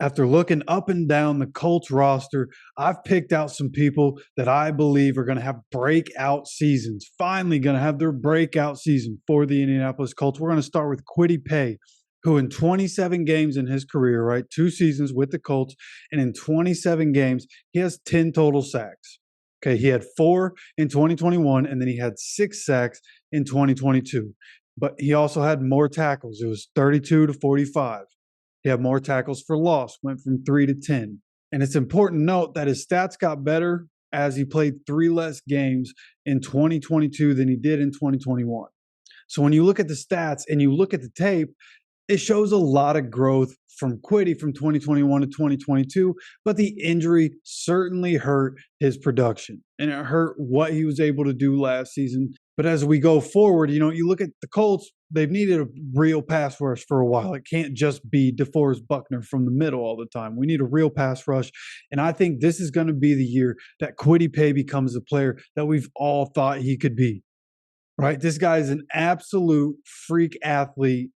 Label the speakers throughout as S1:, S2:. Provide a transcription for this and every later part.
S1: After looking up and down the Colts roster, I've picked out some people that I believe are going to have breakout seasons. Finally, going to have their breakout season for the Indianapolis Colts. We're going to start with Kwity Paye, who in 27 games in his career, right, 2 seasons with the Colts, and in 27 games, he has 10 total sacks. Okay, he had 4 in 2021, and then he had 6 sacks in 2022. But he also had more tackles. It was 32 to 45. He had more tackles for loss, went from 3 to 10. And it's important to note that his stats got better as he played 3 less games in 2022 than he did in 2021. So when you look at the stats and you look at the tape, it shows a lot of growth from Kwity from 2021 to 2022, but the injury certainly hurt his production and it hurt what he was able to do last season. But as we go forward, you look at the Colts, they've needed a real pass rush for a while. It can't just be DeForest Buckner from the middle all the time. We need a real pass rush. And I think this is going to be the year that Kwity Paye becomes the player that we've all thought he could be. Right? This guy is an absolute freak athlete,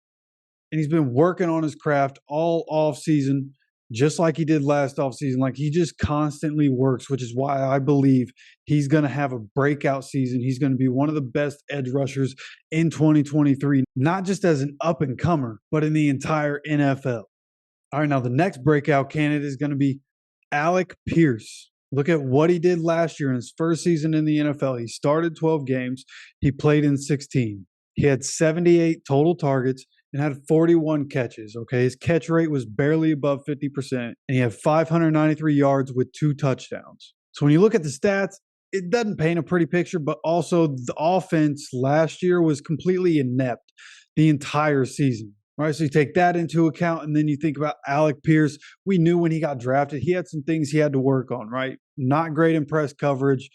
S1: and he's been working on his craft all off season, just like he did last off season. Like, he just constantly works, which is why I believe he's going to have a breakout season. He's going to be one of the best edge rushers in 2023, not just as an up and comer, but in the entire NFL. All right, now the next breakout candidate is going to be Alec Pierce. Look at what he did last year in his first season in the NFL. He started 12 games. He played in 16. He had 78 total targets and had 41 catches. Okay, his catch rate was barely above 50%, and he had 593 yards with 2 touchdowns. So when you look at the stats, it doesn't paint a pretty picture, but also the offense last year was completely inept the entire season. Right, so you take that into account, and then you think about Alec Pierce. We knew when he got drafted, he had some things he had to work on, right? Not great in press coverage,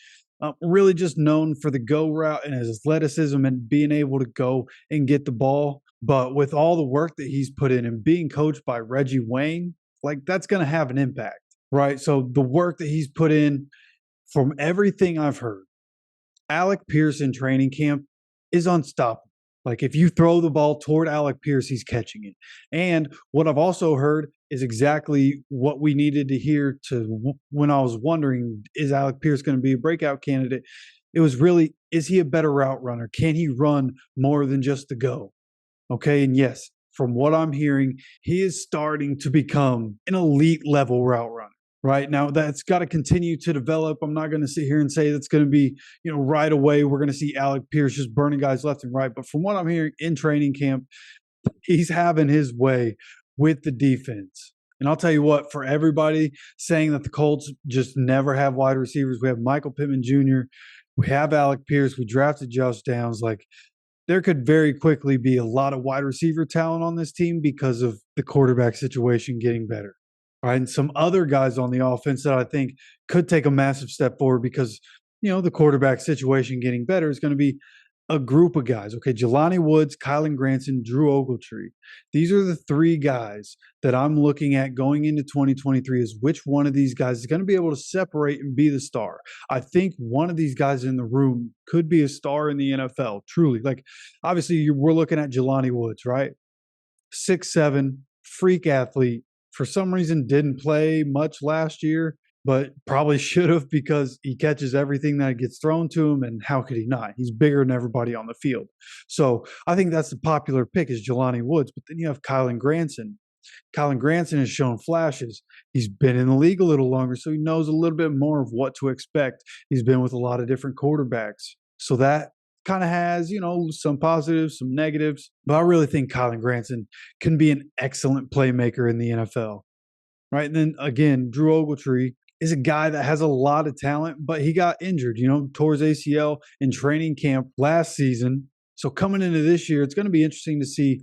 S1: really just known for the go route and his athleticism and being able to go and get the ball. But with all the work that he's put in and being coached by Reggie Wayne, like, that's going to have an impact, right? So the work that he's put in, from everything I've heard, Alec Pierce in training camp is unstoppable. Like, if you throw the ball toward Alec Pierce, he's catching it. And what I've also heard is exactly what we needed to hear when I was wondering, is Alec Pierce going to be a breakout candidate? It was really, is he a better route runner? Can he run more than just the go? Okay, and yes, from what I'm hearing, he is starting to become an elite level route runner. Right now, that's got to continue to develop. I'm not going to sit here and say that's going to be, right away we're going to see Alec Pierce just burning guys left and right. But from what I'm hearing in training camp, he's having his way with the defense. And I'll tell you what, for everybody saying that the Colts just never have wide receivers, we have Michael Pittman Jr., we have Alec Pierce, we drafted Josh Downs. Like, there could very quickly be a lot of wide receiver talent on this team because of the quarterback situation getting better. Right, and some other guys on the offense that I think could take a massive step forward because, the quarterback situation getting better is going to be a group of guys. Okay, Jelani Woods, Kylan Granson, Drew Ogletree. These are the 3 guys that I'm looking at going into 2023 is which one of these guys is going to be able to separate and be the star. I think one of these guys in the room could be a star in the NFL, truly. Like, obviously, we're looking at Jelani Woods, right? 6'7", freak athlete. For some reason, didn't play much last year, but probably should have because he catches everything that gets thrown to him, and how could he not? He's bigger than everybody on the field. So I think that's the popular pick is Jelani Woods, but then you have Kylan Granson. Kylan Granson has shown flashes. He's been in the league a little longer, so he knows a little bit more of what to expect. He's been with a lot of different quarterbacks. So that kind of has, some positives, some negatives, but I really think Kylan Granson can be an excellent playmaker in the NFL, right? And then again, Drew Ogletree is a guy that has a lot of talent, but he got injured, tore his ACL in training camp last season. So coming into this year, it's going to be interesting to see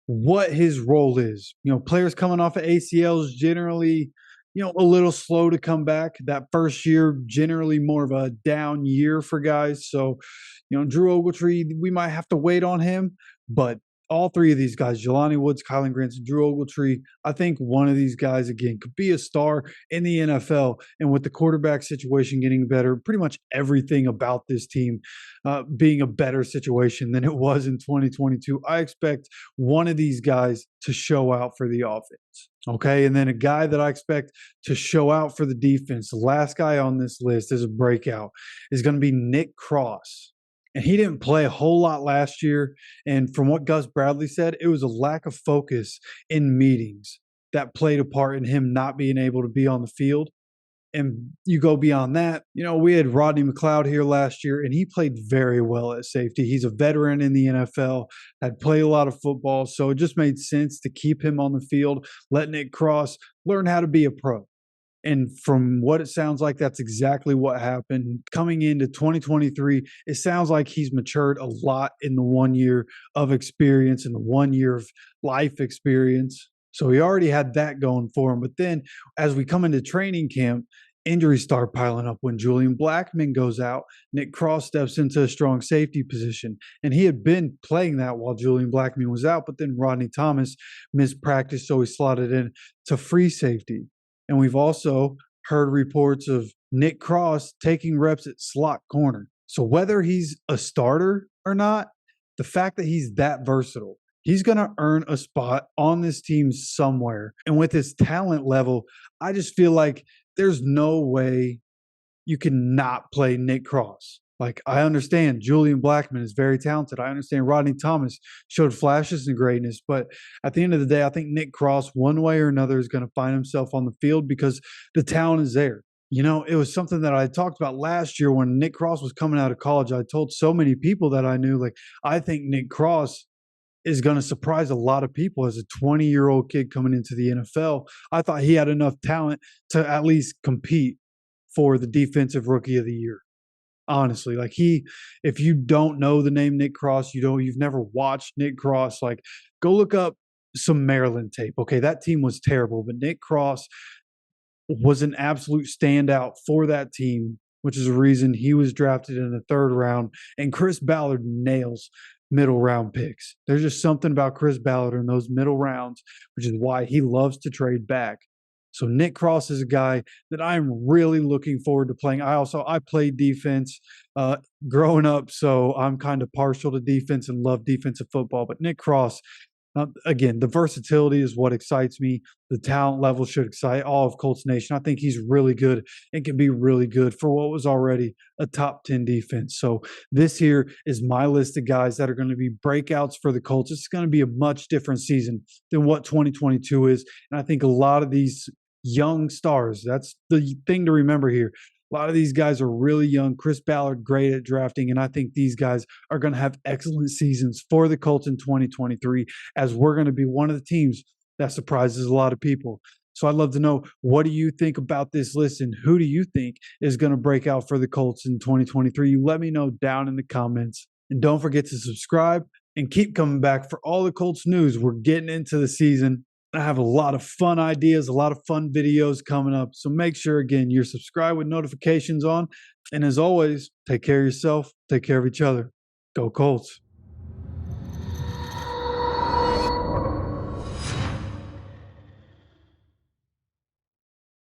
S1: what his role is. Players coming off of ACLs generally, a little slow to come back. That first year, generally more of a down year for guys. So, Drew Ogletree, we might have to wait on him, but all three of these guys, Jelani Woods, Kylan Grant, and Drew Ogletree, I think one of these guys, again, could be a star in the NFL. And with the quarterback situation getting better, pretty much everything about this team being a better situation than it was in 2022, I expect one of these guys to show out for the offense. Okay. And then a guy that I expect to show out for the defense, the last guy on this list is a breakout, is going to be Nick Cross. And he didn't play a whole lot last year. And from what Gus Bradley said, it was a lack of focus in meetings that played a part in him not being able to be on the field. And you go beyond that, we had Rodney McLeod here last year, and he played very well at safety. He's a veteran in the NFL, had played a lot of football, so it just made sense to keep him on the field, let Nick Cross learn how to be a pro. And from what it sounds like, that's exactly what happened. Coming into 2023, it sounds like he's matured a lot in the 1 year of experience and the 1 year of life experience. So he already had that going for him. But then as we come into training camp, injuries start piling up. When Julian Blackmon goes out, Nick Cross steps into a strong safety position. And he had been playing that while Julian Blackmon was out, but then Rodney Thomas missed practice, so he slotted in to free safety. And we've also heard reports of Nick Cross taking reps at slot corner. So whether he's a starter or not, the fact that he's that versatile, he's going to earn a spot on this team somewhere. And with his talent level, I just feel like there's no way you can not play Nick Cross. Like, I understand Julian Blackmon is very talented. I understand Rodney Thomas showed flashes of greatness. But at the end of the day, I think Nick Cross, one way or another, is going to find himself on the field because the talent is there. It was something that I talked about last year when Nick Cross was coming out of college. I told so many people that I knew, like, I think Nick Cross is going to surprise a lot of people as a 20-year-old kid coming into the NFL. I thought he had enough talent to at least compete for the Defensive Rookie of the Year. Honestly, like, if you don't know the name Nick Cross, you've never watched Nick Cross, like, go look up some Maryland tape. Okay, that team was terrible, but Nick Cross was an absolute standout for that team, which is the reason he was drafted in the third round. And Chris Ballard nails middle round picks. There's just something about Chris Ballard in those middle rounds, which is why he loves to trade back. So Nick Cross is a guy that I'm really looking forward to playing. I played defense growing up, so I'm kind of partial to defense and love defensive football. But Nick Cross, again, the versatility is what excites me. The talent level should excite all of Colts Nation. I think he's really good and can be really good for what was already a top 10 defense. So this here is my list of guys that are going to be breakouts for the Colts. It's going to be a much different season than what 2022 is. And I think a lot of these young stars, that's the thing to remember here. A lot of these guys are really young. Chris Ballard, great at drafting, and I think these guys are going to have excellent seasons for the Colts in 2023, as we're going to be one of the teams that surprises a lot of people. So I'd love to know, what do you think about this list, and who do you think is going to break out for the Colts in 2023? You let me know down in the comments. And don't forget to subscribe and keep coming back for all the Colts news. We're getting into the season. I have a lot of fun ideas, a lot of fun videos coming up. So make sure, again, you're subscribed with notifications on. And as always, take care of yourself, take care of each other. Go Colts.